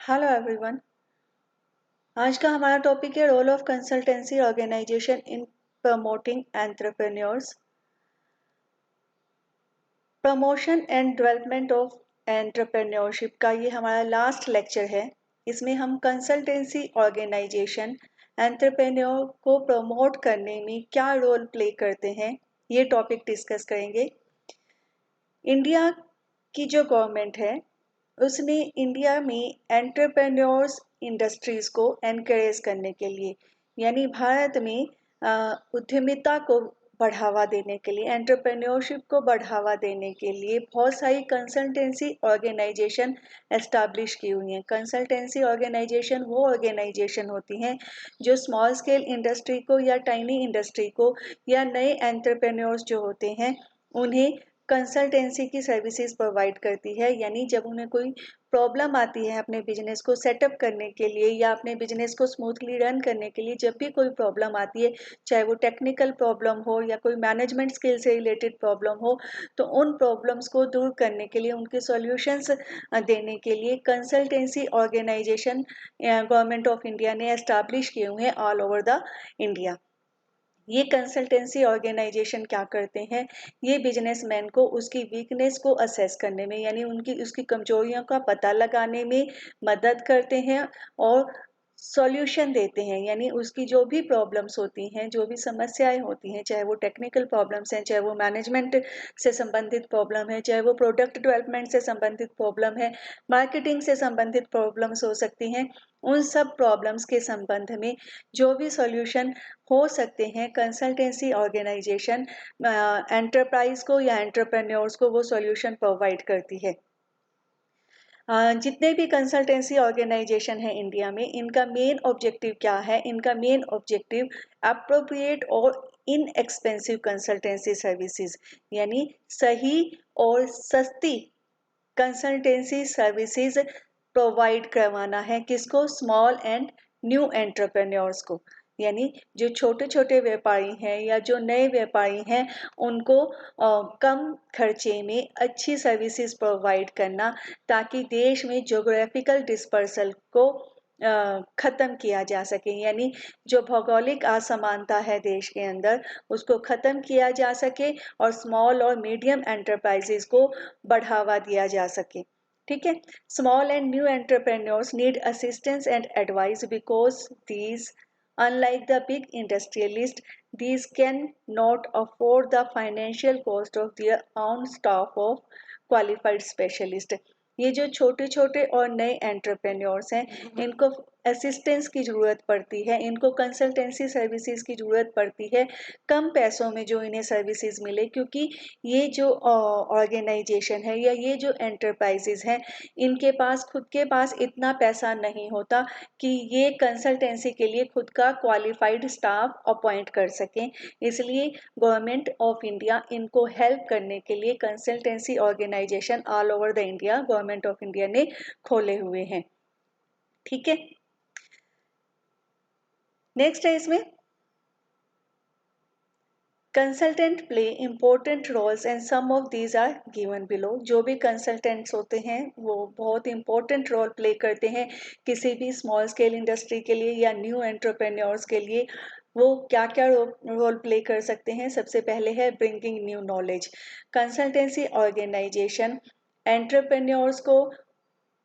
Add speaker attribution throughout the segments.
Speaker 1: Hello everyone. आज का हमारा टॉपिक है role of consultancy organisation in promoting entrepreneurs. Promotion and development of entrepreneurship का ये हमारा लास्ट लेक्चर है। इसमें हम कंसल्टेंसी ऑर्गेनाइजेशन एंटरप्रेन्योर को प्रमोट करने में क्या रोल प्ले करते हैं, ये टॉपिक डिस्कस करेंगे। इंडिया की जो गवर्नमेंट है उसने इंडिया में एंटरप्रेन्योर्स इंडस्ट्रीज को एनकरेज करने के लिए, यानी भारत में उद्यमिता को बढ़ावा देने के लिए, एंटरप्रेन्योरशिप को बढ़ावा देने के लिए बहुत सारी कंसल्टेंसी ऑर्गेनाइजेशन एस्टैब्लिश की हुई हैं। कंसल्टेंसी ऑर्गेनाइजेशन वो ऑर्गेनाइजेशन होती हैं जो स्मॉल स्केल इंडस्ट्री को या टाइनी इंडस्ट्री को या नए एंटरप्रेन्योर्स जो होते हैं उन्हें कंसल्टेंसी की सर्विसेज प्रोवाइड करती है। यानी जब उन्हें कोई प्रॉब्लम आती है अपने बिजनेस को सेटअप करने के लिए या अपने बिजनेस को स्मूथली रन करने के लिए, जब भी कोई प्रॉब्लम आती है, चाहे वो टेक्निकल प्रॉब्लम हो या कोई मैनेजमेंट स्किल से रिलेटेड प्रॉब्लम हो, तो उन प्रॉब्लम्स को दूर करने के लिए, उनके सॉल्यूशंस देने के लिए consultancy organisation government of India ने एस्टैब्लिश किए हुए हैं ऑल ओवर द इंडिया। ये कंसल्टेंसी ऑर्गेनाइजेशन क्या करते हैं, ये बिजनेसमैन को उसकी वीकनेस को असेस करने में, यानी उसकी कमजोरियों का पता लगाने में मदद करते हैं और सॉल्यूशन देते हैं। यानी उसकी जो भी प्रॉब्लम्स होती हैं, जो भी समस्याएं होती हैं, चाहे वो टेक्निकल प्रॉब्लम्स हैं, चाहे वो मैनेजमेंट से संबंधित प्रॉब्लम है, चाहे वो प्रोडक्ट डेवलपमेंट से संबंधित प्रॉब्लम है, मार्केटिंग से संबंधित प्रॉब्लम्स हो सकती हैं, उन सब प्रॉब्लम्स के संबंध में जो भी सॉल्यूशन हो सकते हैं, कंसल्टेंसी ऑर्गेनाइजेशन एंटरप्राइज को या एंटरप्रेन्योर्स को वो सॉल्यूशन प्रोवाइड करती है। जितने भी कंसल्टेंसी ऑर्गेनाइजेशन है इंडिया में, इनका मेन ऑब्जेक्टिव क्या है? इनका मेन ऑब्जेक्टिव अप्रोप्रिएट और इनएक्सपेंसिव कंसल्टेंसी सर्विसेज, यानी सही और सस्ती कंसल्टेंसी सर्विसेज प्रोवाइड करवाना है। किसको? स्मॉल एंड न्यू एंटरप्रेन्योर्स को, यानी जो छोटे छोटे व्यापारी हैं या जो नए व्यापारी हैं उनको कम खर्चे में अच्छी सर्विसेज प्रोवाइड करना, ताकि देश में ज्योग्राफिकल डिस्पर्सल को खत्म किया जा सके। यानी जो भौगोलिक असमानता है देश के अंदर, उसको खत्म किया जा सके और स्मॉल और मीडियम एंटरप्राइजेस को बढ़ावा दिया जा सके। ठीक है। Small and new entrepreneurs need assistance and advice because these unlike the big industrialists, these can not afford the financial cost of their own staff of qualified specialist। ये जो छोटे छोटे और नए एंटरप्रेन्योर्स हैं, इनको असिस्टेंस की ज़रूरत पड़ती है, इनको कंसल्टेंसी सर्विसेज की ज़रूरत पड़ती है, कम पैसों में जो इन्हें सर्विसेज मिले, क्योंकि ये जो ऑर्गेनाइजेशन है या ये जो एंटरप्राइजेज हैं, इनके पास खुद के पास इतना पैसा नहीं होता कि ये कंसल्टेंसी के लिए खुद का क्वालिफाइड स्टाफ अपॉइंट कर सकें। इसलिए गवर्नमेंट ऑफ इंडिया इनको हेल्प करने के लिए consultancy organisation all over the India government of India ने खोले हुए हैं। ठीक है। नेक्स्ट है इसमें consultant play important roles and some of these are given below. जो भी कंसल्टेंट्स होते हैं वो बहुत इंपॉर्टेंट रोल प्ले करते हैं किसी भी स्मॉल स्केल इंडस्ट्री के लिए या न्यू एंटरप्रेन्योर्स के लिए। वो क्या क्या रोल प्ले कर सकते हैं? सबसे पहले है bringing new knowledge. Consultancy organisation entrepreneurs को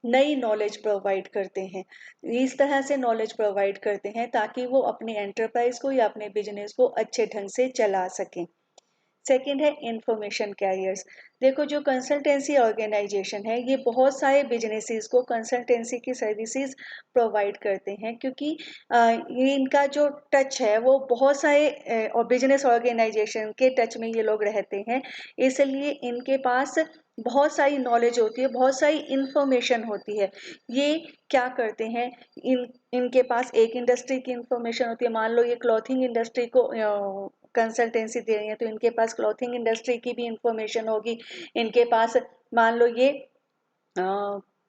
Speaker 1: नई नॉलेज प्रोवाइड करते हैं। इस तरह से नॉलेज प्रोवाइड करते हैं ताकि वो अपने एंटरप्राइज को या अपने बिजनेस को अच्छे ढंग से चला सकें। सेकेंड है इंफॉर्मेशन कैरियर्स। देखो, जो कंसल्टेंसी ऑर्गेनाइजेशन है ये बहुत सारे बिजनेसेस को कंसल्टेंसी की सर्विसेज प्रोवाइड करते हैं, क्योंकि ये इनका जो टच है वो बहुत सारे और बिजनेस ऑर्गेनाइजेशन के टच में ये लोग रहते हैं। इसलिए इनके पास बहुत सारी नॉलेज होती है, बहुत सारी इंफॉर्मेशन होती है। ये क्या करते हैं, इनके पास एक इंडस्ट्री की इंफॉर्मेशन होती है। मान लो ये क्लॉथिंग इंडस्ट्री को कंसल्टेंसी दे रही है, तो इनके पास क्लॉथिंग इंडस्ट्री की भी इंफॉर्मेशन होगी। इनके पास मान लो ये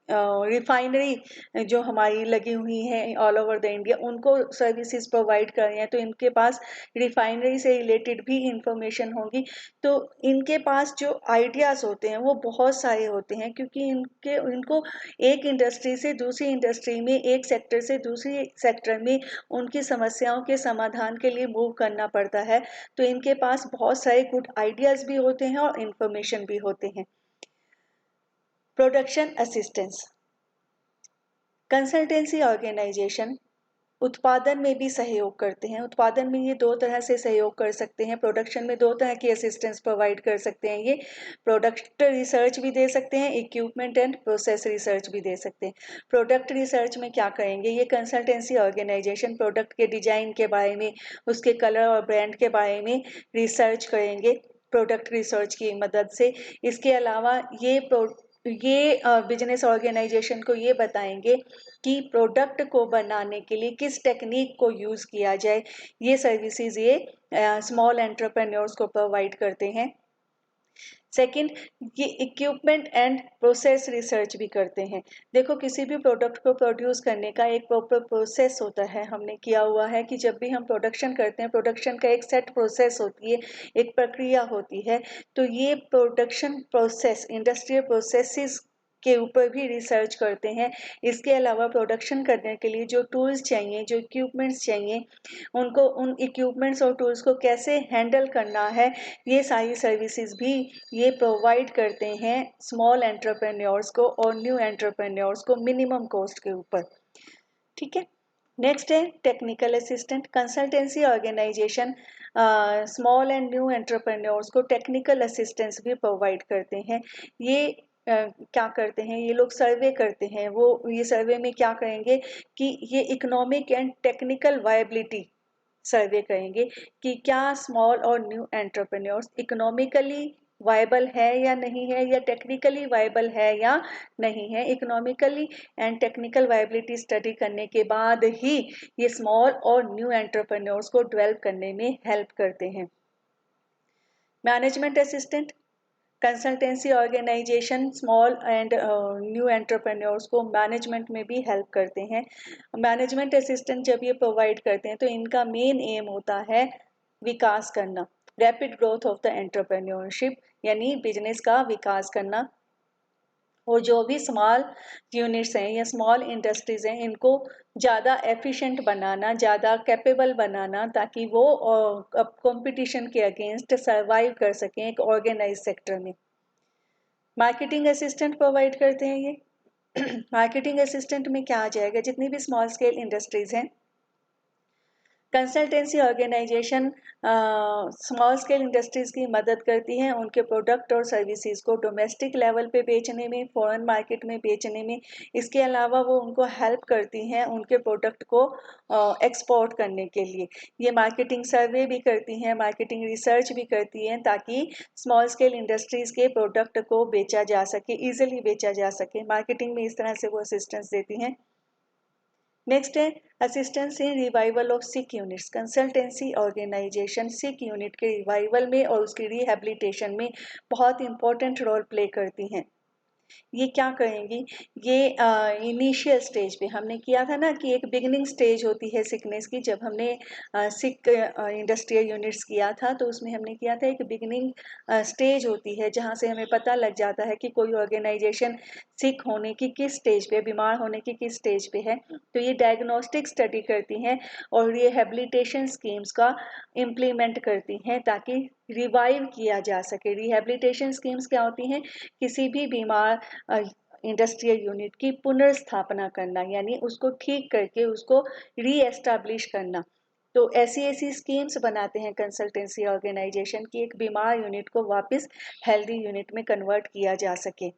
Speaker 1: रिफाइनरी जो हमारी लगी हुई हैं ऑल ओवर द इंडिया, उनको सर्विसेज प्रोवाइड कर रहे हैं, तो इनके पास रिफाइनरी से रिलेटेड भी इंफॉर्मेशन होगी। तो इनके पास जो आइडियाज़ होते हैं वो बहुत सारे होते हैं, क्योंकि इनको एक इंडस्ट्री से दूसरी इंडस्ट्री में, एक सेक्टर से दूसरी सेक्टर में उनकी समस्याओं के समाधान के लिए मूव करना पड़ता है। तो इनके पास बहुत सारे गुड आइडियाज़ भी होते हैं और इंफॉर्मेशन भी होते हैं। प्रोडक्शन असिस्टेंस, कंसल्टेंसी ऑर्गेनाइजेशन उत्पादन में भी सहयोग करते हैं। उत्पादन में ये दो तरह से सहयोग कर सकते हैं। प्रोडक्शन में दो तरह की असिस्टेंस प्रोवाइड कर सकते हैं। ये प्रोडक्ट रिसर्च भी दे सकते हैं, इक्विपमेंट एंड प्रोसेस रिसर्च भी दे सकते हैं। प्रोडक्ट रिसर्च में क्या करेंगे, ये कंसल्टेंसी ऑर्गेनाइजेशन प्रोडक्ट के डिजाइन के बारे में, उसके कलर और ब्रांड के बारे में रिसर्च करेंगे प्रोडक्ट रिसर्च की मदद से। इसके अलावा ये बिजनेस ऑर्गेनाइजेशन को ये बताएंगे कि प्रोडक्ट को बनाने के लिए किस टेक्निक को यूज़ किया जाए। ये सर्विसेज ये स्मॉल एंटरप्रेन्योर्स को प्रोवाइड करते हैं। सेकंड, ये इक्विपमेंट एंड प्रोसेस रिसर्च भी करते हैं। देखो, किसी भी प्रोडक्ट को प्रोड्यूस करने का एक प्रॉपर प्रोसेस होता है। हमने किया हुआ है कि जब भी हम प्रोडक्शन करते हैं, प्रोडक्शन का एक सेट प्रोसेस होती है, एक प्रक्रिया होती है। तो ये प्रोडक्शन प्रोसेस, इंडस्ट्रियल प्रोसेसेस के ऊपर भी रिसर्च करते हैं। इसके अलावा प्रोडक्शन करने के लिए जो टूल्स चाहिए, जो इक्विपमेंट्स चाहिए, उनको, उन इक्विपमेंट्स और टूल्स को कैसे हैंडल करना है, ये सारी सर्विसेज भी ये प्रोवाइड करते हैं स्मॉल एंटरप्रेन्योर्स को और न्यू एंटरप्रेन्योर्स को मिनिमम कॉस्ट के ऊपर। ठीक है। नेक्स्ट है technical assistant, consultancy organisation small and new entrepreneurs को टेक्निकल असिस्टेंस भी प्रोवाइड करते हैं। ये क्या करते हैं, ये लोग सर्वे करते हैं। वो ये सर्वे में क्या करेंगे कि ये इकोनॉमिक एंड टेक्निकल वायबिलिटी सर्वे करेंगे कि क्या स्मॉल और न्यू एंटरप्रेन्योर्स इकोनॉमिकली वायबल है या नहीं है, या टेक्निकली वायबल है या नहीं है। Economically and technical viability study करने के बाद ही ये स्मॉल और न्यू एंटरप्रेन्योर्स को डेवलप करने में हेल्प करते हैं। Management assistant, consultancy organisation small and new entrepreneurs को मैनेजमेंट में भी हेल्प करते हैं। मैनेजमेंट असिस्टेंट जब ये प्रोवाइड करते हैं तो इनका मेन एम होता है विकास करना, rapid growth of the entrepreneurship, यानी बिजनेस का विकास करना। और जो भी स्मॉल यूनिट्स हैं या स्मॉल इंडस्ट्रीज हैं, इनको ज़्यादा एफिशिएंट बनाना, ज़्यादा कैपेबल बनाना, ताकि वो कंपटीशन के अगेंस्ट सर्वाइव कर सकें एक ऑर्गेनाइज सेक्टर में। मार्केटिंग असिस्टेंट प्रोवाइड करते हैं ये। मार्केटिंग असिस्टेंट में क्या आ जाएगा, जितनी भी स्मॉल स्केल इंडस्ट्रीज हैं, consultancy organisation small scale industries की मदद करती हैं उनके प्रोडक्ट और सर्विसेज को डोमेस्टिक लेवल पे बेचने में, फॉरेन मार्केट में बेचने में। इसके अलावा वो उनको हेल्प करती हैं उनके प्रोडक्ट को एक्सपोर्ट करने के लिए। ये मार्केटिंग सर्वे भी करती हैं, मार्केटिंग रिसर्च भी करती हैं, ताकि स्मॉल स्केल इंडस्ट्रीज के प्रोडक्ट को बेचा जा सके, ईजिली बेचा जा सके। मार्केटिंग में इस तरह से वो असिस्टेंस देती हैं। नेक्स्ट है assistance in revival of sick units, consultancy organisation sick unit के रिवाइवल में और उसकी रिहेबिलिटेशन में बहुत इंपॉर्टेंट रोल प्ले करती हैं। ये क्या करेंगी, ये इनिशियल स्टेज पे हमने किया था ना कि एक बिगिनिंग स्टेज होती है सिकनेस की। जब हमने सिक इंडस्ट्रियल यूनिट्स किया था तो उसमें हमने किया था एक बिगिनिंग स्टेज होती है, जहाँ से हमें पता लग जाता है कि कोई ऑर्गेनाइजेशन सिक होने की किस स्टेज पे, बीमार होने की किस स्टेज पे है। तो ये डायग्नोस्टिक स्टडी करती हैं और रिहेबिलिटेशन स्कीम्स का इम्प्लीमेंट करती हैं ताकि रिवाइव किया जा सके। रिहेबिलिटेशन स्कीम्स क्या होती हैं, किसी भी बीमार इंडस्ट्रियल यूनिट की पुनर्स्थापना करना, यानी उसको ठीक करके उसको रीएस्टैब्लिश करना। तो ऐसी ऐसी स्कीम्स बनाते हैं कंसल्टेंसी ऑर्गेनाइजेशन की एक बीमार यूनिट को वापस हेल्दी यूनिट में कन्वर्ट किया जा सके।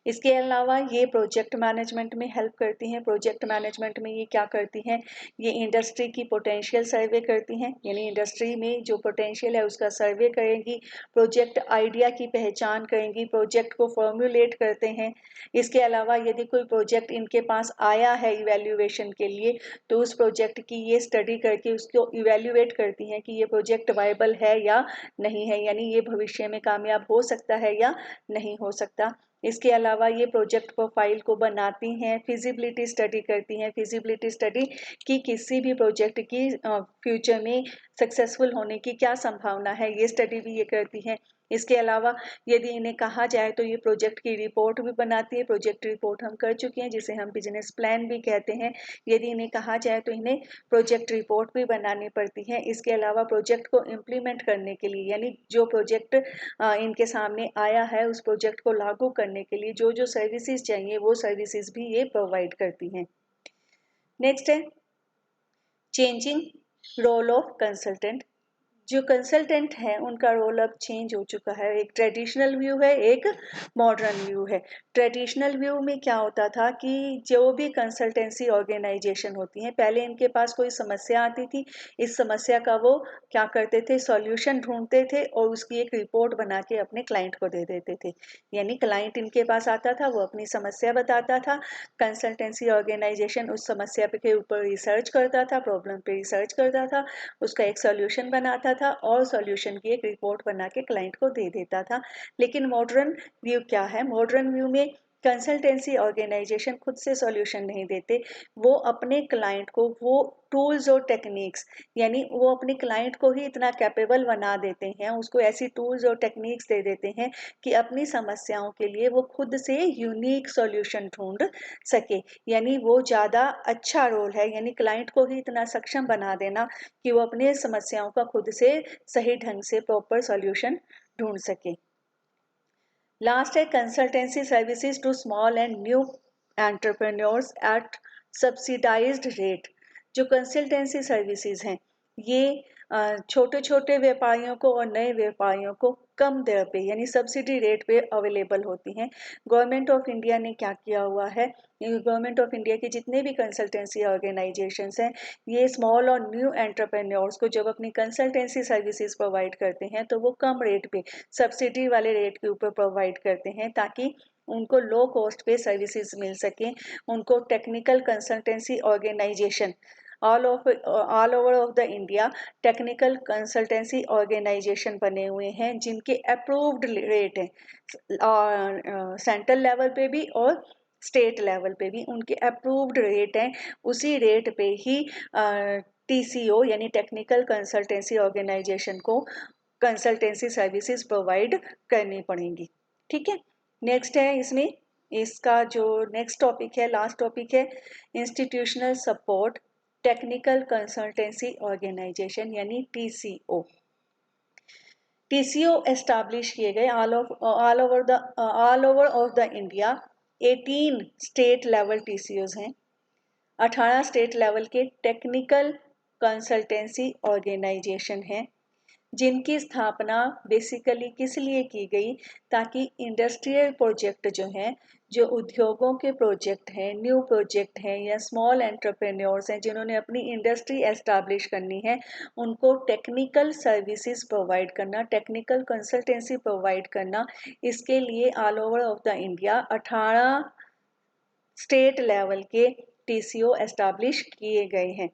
Speaker 1: इसके अलावा ये प्रोजेक्ट मैनेजमेंट में हेल्प करती हैं। प्रोजेक्ट मैनेजमेंट में ये क्या करती हैं, ये इंडस्ट्री की पोटेंशियल सर्वे करती हैं, यानी इंडस्ट्री में जो पोटेंशियल है उसका सर्वे करेंगी, प्रोजेक्ट आइडिया की पहचान करेंगी, प्रोजेक्ट को फॉर्मुलेट करते हैं। इसके अलावा यदि कोई प्रोजेक्ट इनके पास आया है इवेल्युएशन के लिए, तो उस प्रोजेक्ट की ये स्टडी करके उसको इवेल्युएट करती हैं कि ये प्रोजेक्ट वायबल है या नहीं है, यानी ये भविष्य में कामयाब हो सकता है या नहीं हो सकता। इसके अलावा ये प्रोजेक्ट प्रोफाइल को बनाती हैं, फिजिबिलिटी स्टडी करती हैं, फिजिबिलिटी स्टडी कि किसी भी प्रोजेक्ट की फ्यूचर में सक्सेसफुल होने की क्या संभावना है, ये स्टडी भी ये करती हैं। इसके अलावा यदि इन्हें कहा जाए तो ये प्रोजेक्ट की रिपोर्ट भी बनाती है। प्रोजेक्ट रिपोर्ट हम कर चुके हैं, जिसे हम बिजनेस प्लान भी कहते हैं। यदि इन्हें कहा जाए तो इन्हें प्रोजेक्ट रिपोर्ट भी बनानी पड़ती है। इसके अलावा प्रोजेक्ट को इम्प्लीमेंट करने के लिए, यानी जो प्रोजेक्ट इनके सामने आया है उस प्रोजेक्ट को लागू करने के लिए जो जो सर्विसेज चाहिए वो सर्विसेज भी ये प्रोवाइड करती हैं। नेक्स्ट है चेंजिंग रोल ऑफ कंसल्टेंट। जो कंसल्टेंट है उनका रोल अब चेंज हो चुका है। एक ट्रेडिशनल व्यू है, एक मॉडर्न व्यू है। ट्रेडिशनल व्यू में क्या होता था कि जो भी कंसल्टेंसी ऑर्गेनाइजेशन होती हैं, पहले इनके पास कोई समस्या आती थी, इस समस्या का वो क्या करते थे, सॉल्यूशन ढूंढते थे और उसकी एक रिपोर्ट बना के अपने क्लाइंट को दे देते थे। यानी क्लाइंट इनके पास आता था, वो अपनी समस्या बताता था, कंसल्टेंसी ऑर्गेनाइजेशन उस समस्या के ऊपर रिसर्च करता था, प्रॉब्लम पे रिसर्च करता था, उसका एक सॉल्यूशन बनाता था और सॉल्यूशन की एक रिपोर्ट बना के क्लाइंट को दे देता था। लेकिन मॉडर्न व्यू क्या है, मॉडर्न व्यू में कंसल्टेंसी ऑर्गेनाइजेशन खुद से सॉल्यूशन नहीं देते, वो अपने क्लाइंट को वो टूल्स और टेक्निक्स, यानी वो अपने क्लाइंट को ही इतना कैपेबल बना देते हैं, उसको ऐसी टूल्स और टेक्निक्स दे देते हैं कि अपनी समस्याओं के लिए वो खुद से यूनिक सॉल्यूशन ढूंढ सके। यानी वो ज़्यादा अच्छा रोल है, यानी क्लाइंट को ही इतना सक्षम बना देना कि वो अपने समस्याओं का खुद से सही ढंग से प्रॉपर सॉल्यूशन ढूंढ सके। लास्ट है consultancy services to small and new entrepreneurs at subsidised rate. जो कंसल्टेंसी सर्विसेज हैं ये छोटे छोटे व्यापारियों को और नए व्यापारियों को कम दर पे यानी सब्सिडी रेट पे अवेलेबल होती हैं। गवर्नमेंट ऑफ इंडिया ने क्या किया हुआ है, गवर्नमेंट ऑफ इंडिया के जितने भी कंसल्टेंसी ऑर्गेनाइजेशंस हैं ये स्मॉल और न्यू एंटरप्रेन्योर्स को जब अपनी कंसल्टेंसी सर्विसेज प्रोवाइड करते हैं तो वो कम रेट पे, सब्सिडी वाले रेट के ऊपर प्रोवाइड करते हैं ताकि उनको लो कॉस्ट पे सर्विसेज मिल सकें। उनको technical consultancy organisation all over of the India technical consultancy organisation बने हुए हैं जिनके अप्रूव्ड रेट हैं सेंट्रल लेवल पे भी और स्टेट लेवल पे भी उनके अप्रूव्ड रेट हैं। उसी रेट पे ही टीसीओ यानी टेक्निकल कंसल्टेंसी ऑर्गेनाइजेशन को कंसल्टेंसी सर्विसेज प्रोवाइड करनी पड़ेंगी। ठीक है, नेक्स्ट है इसमें इसका जो नेक्स्ट टॉपिक है, लास्ट टॉपिक है institutional support technical consultancy organisation यानी टीसीओ। टीसीओ एस्टैब्लिश किए गए all over of the India. 18 state level TCOs हैं, 18 स्टेट लेवल के टेक्निकल कंसल्टेंसी ऑर्गेनाइजेशन हैं जिनकी स्थापना बेसिकली किस लिए की गई, ताकि इंडस्ट्रियल प्रोजेक्ट जो हैं, जो उद्योगों के प्रोजेक्ट हैं, न्यू प्रोजेक्ट हैं या स्मॉल एंटरप्रेन्योर्स हैं जिन्होंने अपनी इंडस्ट्री एस्टैब्लिश करनी है, उनको टेक्निकल सर्विसेज प्रोवाइड करना, टेक्निकल कंसल्टेंसी प्रोवाइड करना, इसके लिए all over of the India 18 state level के टीसीओ एस्टैब्लिश किए गए हैं।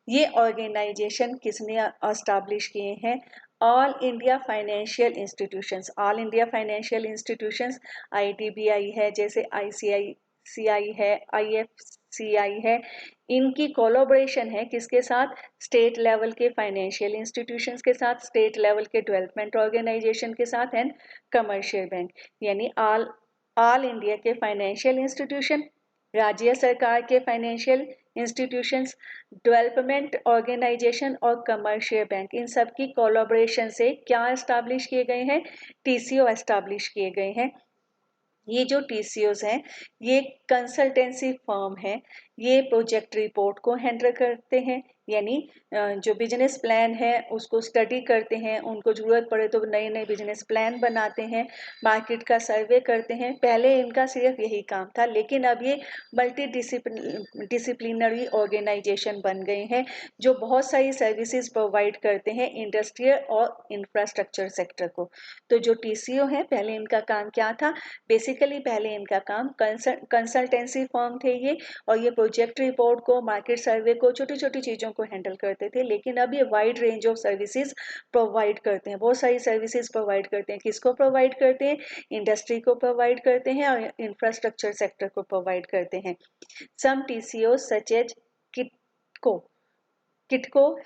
Speaker 1: ये ऑर्गेनाइजेशन किसने एस्टैब्लिश किए हैं, all India financial institutions. All India financial institutions IDBI है, जैसे आईसीआईसीआई है, आईएफसीआई है, इनकी कोलैबोरेशन है किसके साथ, स्टेट लेवल के फाइनेंशियल इंस्टीट्यूशंस के साथ, स्टेट लेवल के डेवलपमेंट ऑर्गेनाइजेशन के साथ एंड कमर्शियल बैंक। यानी ऑल इंडिया के फाइनेंशियल इंस्टीट्यूशन, राज्य सरकार के फाइनेंशियल इंस्टीट्यूशंस, डेवलपमेंट ऑर्गेनाइजेशन और कमर्शियल बैंक, इन सब की कोलैबोरेशन से क्या एस्टैब्लिश किए गए हैं, टीसीओ एस्टैब्लिश किए गए हैं। ये जो टीसीओज हैं ये कंसल्टेंसी फर्म है, ये प्रोजेक्ट रिपोर्ट को हैंडल करते हैं, यानी जो बिजनेस प्लान है उसको स्टडी करते हैं, उनको ज़रूरत पड़े तो नए नए बिजनेस प्लान बनाते हैं, मार्केट का सर्वे करते हैं। पहले इनका सिर्फ यही काम था, लेकिन अब ये मल्टी डिसिप्लिनरी ऑर्गेनाइजेशन बन गए हैं जो बहुत सारी सर्विसेज प्रोवाइड करते हैं इंडस्ट्रियल और इंफ्रास्ट्रक्चर सेक्टर को। तो जो टीसीओ है पहले इनका काम क्या था, बेसिकली पहले इनका काम कंसल्टेंसी फर्म थे ये, और ये प्रोजेक्ट रिपोर्ट को, मार्केट सर्वे को, छोटी छोटी चीज़ों को हैंडल करते थे, लेकिन अब ये wide range of services provide करते हैं, बहुत सारी सर्विसेज प्रोवाइड करते हैं। किसको प्रोवाइड करते हैं? इंडस्ट्री को प्रोवाइड करते हैं और इंफ्रास्ट्रक्चर सेक्टर को प्रोवाइड करते हैं। सम TCOs such as Kitco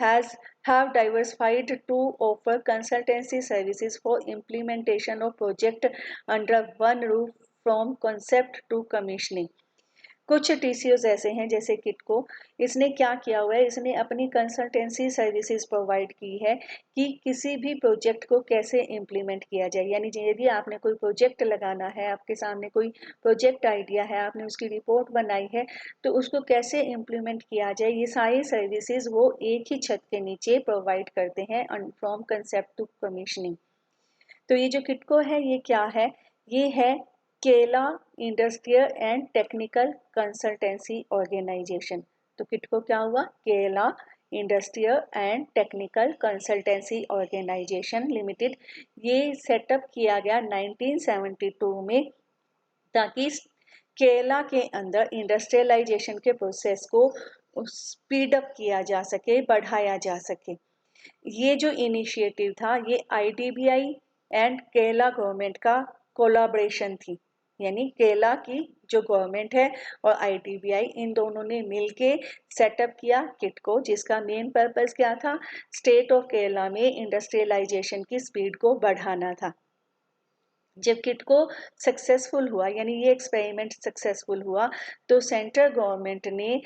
Speaker 1: have diversified to offer consultancy services for implementation of project under one roof from concept to commissioning. कुछ TCOs ऐसे हैं जैसे किटको, इसने क्या किया हुआ है, इसने अपनी कंसल्टेंसी सर्विसेज प्रोवाइड की है कि किसी भी प्रोजेक्ट को कैसे इम्प्लीमेंट किया जाए। यानी यदि आपने कोई प्रोजेक्ट लगाना है, आपके सामने कोई प्रोजेक्ट आइडिया है, आपने उसकी रिपोर्ट बनाई है, तो उसको कैसे इम्प्लीमेंट किया जाए, ये सारी सर्विसेज वो एक ही छत के नीचे प्रोवाइड करते हैं फ्रॉम कंसेप्ट टू कमीशनिंग। तो ये जो किटको है ये क्या है? ये है Kerala industrial and technical consultancy organisation. तो किटको क्या हुआ? Kerala industrial and technical consultancy organisation limited. ये सेटअप किया गया 1972 में, ताकि केला के अंदर इंडस्ट्रियलाइजेशन के प्रोसेस को स्पीड अप किया जा सके, बढ़ाया जा सके। ये जो इनिशिएटिव था ये IDBI एंड केरला गवर्नमेंट का कोलाब्रेशन थी। यानी केरला की जो गवर्नमेंट है और IDBI, इन दोनों ने मिलके सेटअप किया किटको, जिसका मेन पर्पस क्या था? स्टेट ऑफ केरला में इंडस्ट्रियलाइजेशन की स्पीड को बढ़ाना था। जब किटको सक्सेसफुल हुआ, यानी ये एक्सपेरिमेंट सक्सेसफुल हुआ, तो सेंट्रल गवर्नमेंट ने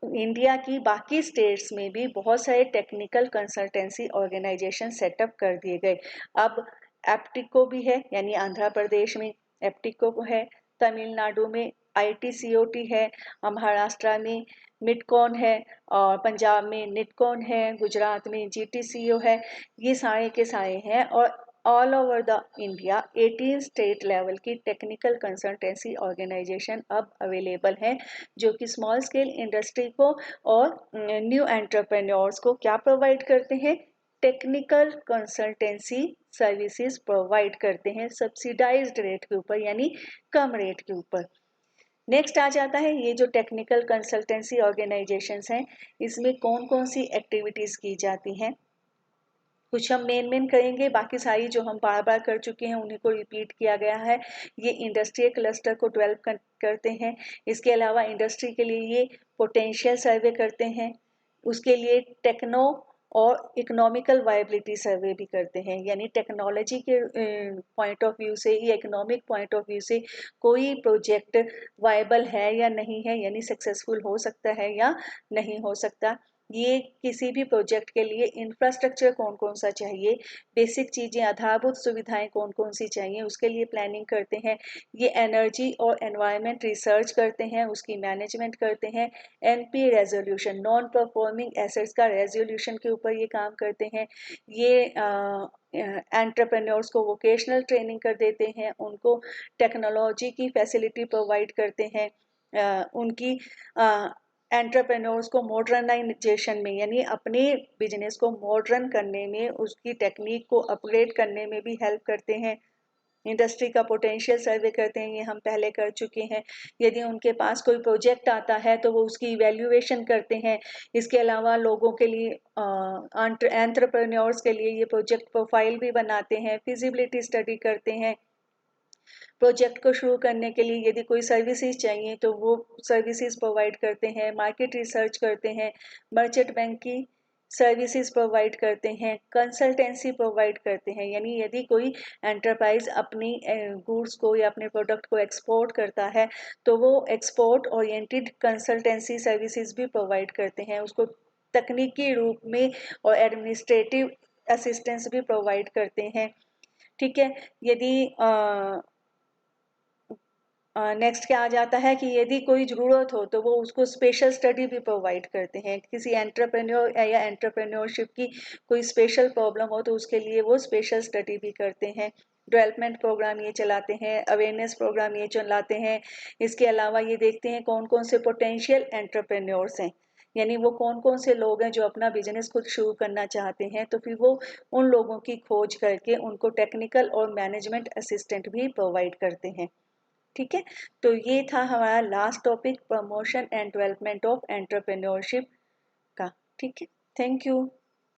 Speaker 1: इंडिया की बाकी स्टेट्स में भी बहुत सारे टेक्निकल कंसल्टेंसी ऑर्गेनाइजेशन सेटअप कर दिए गए। अब एप्टिको भी है, यानी आंध्र प्रदेश में एप्टिको है, तमिलनाडु में ITCOT है, महाराष्ट्र में मिडकॉन है, और पंजाब में निटकॉन है, गुजरात में GTCO है। ये सारे के सारे हैं, और all over the India 18 state level की टेक्निकल कंसल्टेंसी ऑर्गेनाइजेशन अब अवेलेबल हैं, जो कि स्मॉल स्केल इंडस्ट्री को और न्यू एंटरप्रेन्योर्स को क्या प्रोवाइड करते हैं? टेक्निकल कंसल्टेंसी सर्विसेज प्रोवाइड करते हैं सब्सिडाइज्ड रेट के ऊपर, यानी कम रेट के ऊपर। नेक्स्ट आ जाता है ये जो टेक्निकल कंसल्टेंसी ऑर्गेनाइजेशंस हैं, इसमें कौन कौन सी एक्टिविटीज की जाती हैं। कुछ हम मेन करेंगे, बाकी सारी जो हम बार बार कर चुके हैं उन्हीं को रिपीट किया गया है। ये इंडस्ट्रियल क्लस्टर को डेवलप करते हैं। इसके अलावा इंडस्ट्री के लिए ये पोटेंशियल सर्वे करते हैं, उसके लिए टेक्नो और इकोनॉमिकल वायबिलिटी सर्वे भी करते हैं। यानी टेक्नोलॉजी के पॉइंट ऑफ व्यू से या इकोनॉमिक पॉइंट ऑफ व्यू से कोई प्रोजेक्ट वायबल है या नहीं है, यानी सक्सेसफुल हो सकता है या नहीं हो सकता। ये किसी भी प्रोजेक्ट के लिए इंफ्रास्ट्रक्चर कौन कौन सा चाहिए, बेसिक चीज़ें, आधारभूत सुविधाएं कौन कौन सी चाहिए, उसके लिए प्लानिंग करते हैं। ये एनर्जी और एनवायरनमेंट रिसर्च करते हैं, उसकी मैनेजमेंट करते हैं। NPA resolution, non performing assets का रेजोल्यूशन के ऊपर ये काम करते हैं। ये एंटरप्रेन्योर्स को वोकेशनल ट्रेनिंग कर देते हैं, उनको टेक्नोलॉजी की फैसिलिटी प्रोवाइड करते हैं, उनकी एंटरप्रेन्योर्स को मॉडर्नाइजेशन में, यानी अपने बिजनेस को मॉडर्न करने में, उसकी टेक्निक को अपग्रेड करने में भी हेल्प करते हैं। इंडस्ट्री का पोटेंशियल सर्वे करते हैं, ये हम पहले कर चुके हैं। यदि उनके पास कोई प्रोजेक्ट आता है तो वो उसकी इवैल्यूएशन करते हैं। इसके अलावा लोगों के लिए, एंटरप्रेन्योर्स के लिए ये प्रोजेक्ट प्रोफाइल भी बनाते हैं, फिजिबिलिटी स्टडी करते हैं। प्रोजेक्ट को शुरू करने के लिए यदि कोई सर्विसेज चाहिए तो वो सर्विसेज प्रोवाइड करते हैं, मार्केट रिसर्च करते हैं, मर्चेंट बैंक की सर्विसेज प्रोवाइड करते हैं, कंसल्टेंसी प्रोवाइड करते हैं। यानी यदि कोई एंटरप्राइज अपनी गुड्स को या अपने प्रोडक्ट को एक्सपोर्ट करता है तो वो एक्सपोर्ट ओरिएंटेड कंसल्टेंसी सर्विसेज भी प्रोवाइड करते हैं, उसको तकनीकी रूप में और एडमिनिस्ट्रेटिव असिस्टेंस भी प्रोवाइड करते हैं। ठीक है। यदि नेक्स्ट क्या आ जाता है कि यदि कोई ज़रूरत हो तो वो उसको स्पेशल स्टडी भी प्रोवाइड करते हैं। किसी एंटरप्रेन्योर या एंटरप्रेन्योरशिप की कोई स्पेशल प्रॉब्लम हो तो उसके लिए वो स्पेशल स्टडी भी करते हैं। डेवलपमेंट प्रोग्राम ये चलाते हैं, अवेयरनेस प्रोग्राम ये चलाते हैं। इसके अलावा ये देखते हैं कौन कौन से पोटेंशियल एंटरप्रेन्योर्स हैं, यानी वो कौन कौन से लोग हैं जो अपना बिजनेस खुद शुरू करना चाहते हैं, तो फिर वो उन लोगों की खोज करके उनको टेक्निकल और मैनेजमेंट असिस्टेंट भी प्रोवाइड करते हैं। ठीक है। तो ये था हमारा last topic, promotion and development of entrepreneurship का। ठीक है, थैंक यू।